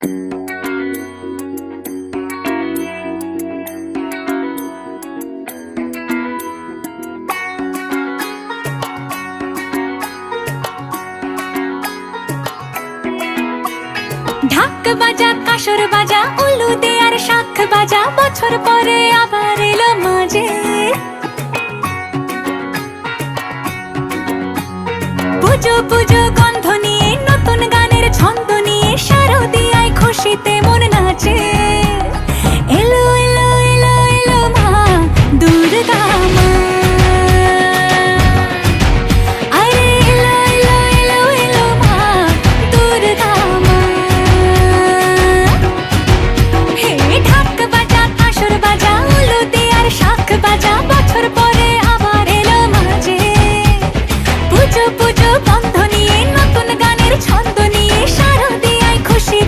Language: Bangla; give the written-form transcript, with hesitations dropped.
ঢাক বাজা, কাসর বাজা, উলু দে আর শাখ বাজা, বছর পরে আবার এলো মাঝে। পুজো পুজো গন্ধ নিয়ে, নতুন গানের ছন্দ নিয়ে, শারদ